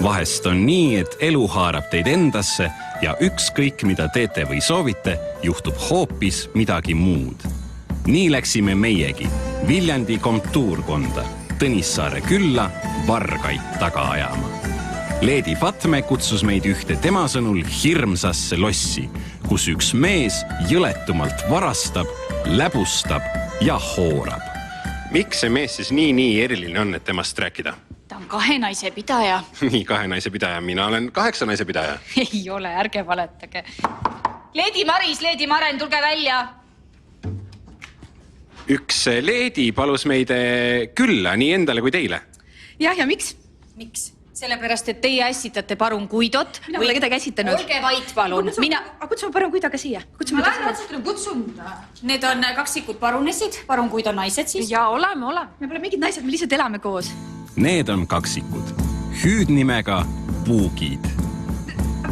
Vahest on nii, et elu haarab teid endasse ja ükskõik mida teete või soovite, juhtub hoopis midagi muud. Nii läksime meiegi Viljandi komtuurkonda Tõnissaare külla vargaid taga ajama. Leedi Fatme kutsus meid ühte tema sõnul hirmsasse lossi, kus üks mees jõletumalt varastab, läbustab ja hoorab. Miks see mees siis nii eriline on, et temast rääkida? Ta on 2 naise pidaja. Nii 2 naise pidaja, mina olen 8 naise pidaja. Ei ole, ärge valetage. Leedi Maris, Leedi Maren, tulge välja. Üks Leedi palus meid külla nii endale kui teile. Ja miks? Miks? Sellepärast, et teie ässitate parun Kuidot. Mina pole kedagi ässitanud. Olge vait, palun. Kutsume parun Kuidoga siia. Ma lähen otsutanud, kutsun. Need on kaksikud parunesid, parun Kuido naised siis. Ja oleme. Me pole mingid naised, me lihtsalt elame koos. Need on kaksikud. Hüüdnimega Puugid.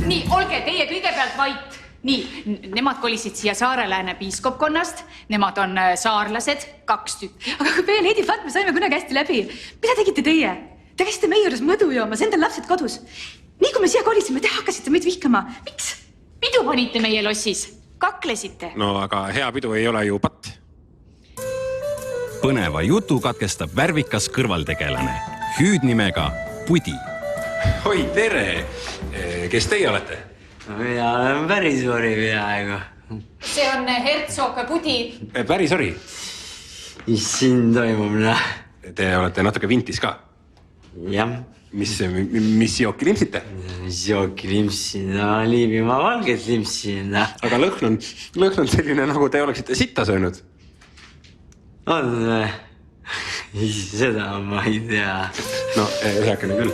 Nii, olge teie kõigepealt vait. Nii, nemad kolisid siia Saare-Lääne piiskopkonnast. Nemad on saarlased, 2 tükki. Aga kui meie Leedi Fatme saime kunagi hästi läbi, mida tegite teie? Te käisite meie juures mõdu joomas, endal lapsed kodus. Nii kui me siia kolisime, te hakkasite meid vihkama. Miks? Pidu panite meie lossis. Kaklesite. No aga hea pidu ei ole ju patt. Põneva jutu katkestab värvikas kõrvaltegelane. Hüüdnimega Pudi. Oi, tere! Kes teie olete? Mina olen päris ori peaaegu. See on Hertsog Pudi. Päris ori. Mis siin toimub, Te olete natuke vintis ka. Jah. Mis jooki limpsite? Mis jooki limpsin? Liivimaa valget limpsin. Aga lõhn on selline, nagu te oleksite sitta söönud. On või? Seda ma ei tea. No, heakene küll.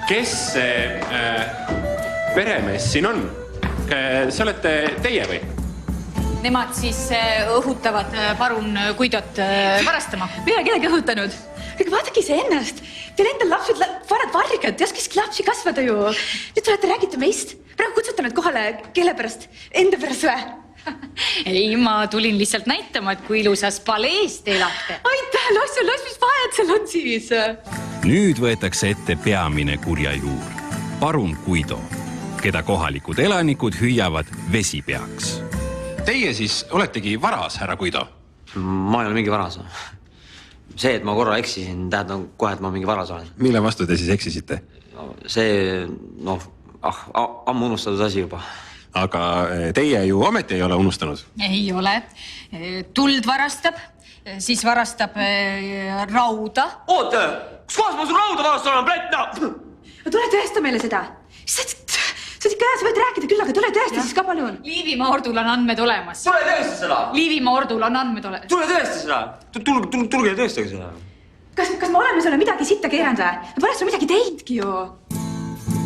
Kes see peremees siin on? See olete teie või? Nemad siis õhutavad parun Kuidot varastama. Mina kedagi õhutanud. Aga vaadake ise ennast. Teil endal lapsed vanad vargad, te oskaski lapsi kasvada ju. Nüüd tulete räägite meist. Praegu kutsute nad kohale, kelle pärast? Enda pärast või? Ei, ma tulin lihtsalt näitama, et kui ilusas palees te elate. Aitäh, loss, mis vahet seal on siis? Nüüd võetakse ette peamine kurja juur. Parun Kuido, keda kohalikud elanikud hüüavad vesipeaks. Teie siis oletegi varas, härra Kuido? Ma ei ole mingi varas. See, et ma korra eksisin, tähendab kohe, et ma mingi varas olen. Mille vastu te siis eksisite? See, ammu unustatud asi juba. Aga teie ju ometi ei ole unustanud. Ei ole. Tuld varastab, siis varastab rauda. Oota, kus kohas ma sul rauda varastab olen, plätna? Tule tõesta meile seda. Sa ikka sa võid rääkida küll, aga tule tõesta siis ka palun. Liivimaa ordul on andmed olemas. Tule tõesta seda! Liivimaa ordul on andmed olemas. Tule tõesta seda! Tulge tõestage seda. Kas me oleme sulle midagi sitta keeranud või? Me pole sulle midagi teidki ju.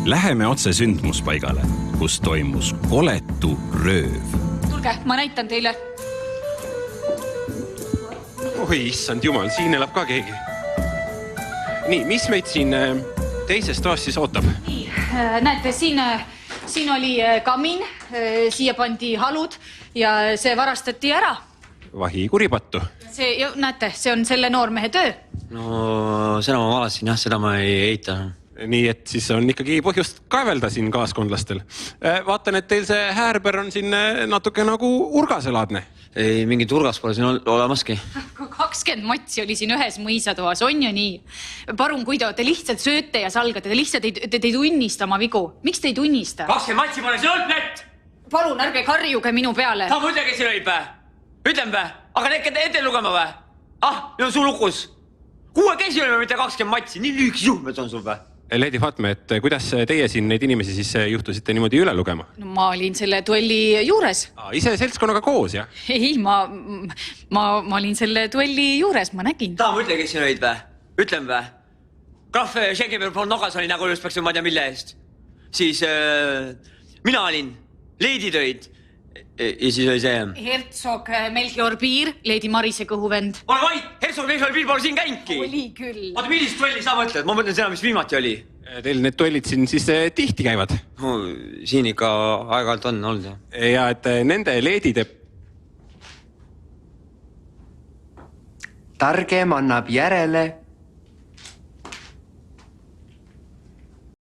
Läheme otse sündmuspaigale, kus toimus koletu rööv. Tulge, ma näitan teile. Oi, issand jumal, siin elab ka keegi. Nii, mis meid siin teises toas siis ootab? Nii, näete, siin oli kamin, siia pandi halud ja see varastati ära. Vahi kuripattu. Näete, see on selle noormehe töö. No, seda ma valasin, jah, seda ma ei eita. Nii, et siis on ikkagi põhjust kaevelda siin kaaskondlastel. Vaatan, et teil see häärber on siin natuke nagu urgaselaadne. Ei, mingit urgas pole siin olemaski. 20 matsi oli siin ühes mõisatoas, on ju nii? Parun Kuido, te lihtsalt sööte ja salgate, te lihtsalt te ei tunnista oma vigu. Miks te ei tunnista? 20 matsi pole siin olnud net! Palun, ärge karjuge minu peale. Sa mõtle, kes siin olid vä? Ütlem vä? Aga nekke ette lugema vä? Nüüd on sul lukus. 6 kesi olime mitte 20 matsi, nii lühikes juhmed on sul vä? Leedi Fatme, et kuidas teie siin neid inimesi siis juhtusite niimoodi üle lugema? No, ma olin selle duelli juures. Ise seltskonnaga koos, jah? Ei, ma olin selle duelli juures, ma nägin. Taha mõtle, kes siin olid vä? Ütlem vä? Krahv Schengenberg von Nogas oli nagu üles ma tea mille eest. Siis mina olin, leedid olid. Ja siis oli see... Hertsog Melchior Piir, Leedi Marise kõhuvend. Ole vait! Hertsog Melchior Piir pole siin käinki! Oli küll. Oota, millist duelli sa mõtled? Ma mõtlen seda, mis viimati oli. Teil need duellid siin siis tihti käivad? No, siin ikka aeg-ajalt on olnud, jah. Ja et nende leedide... Targem annab järele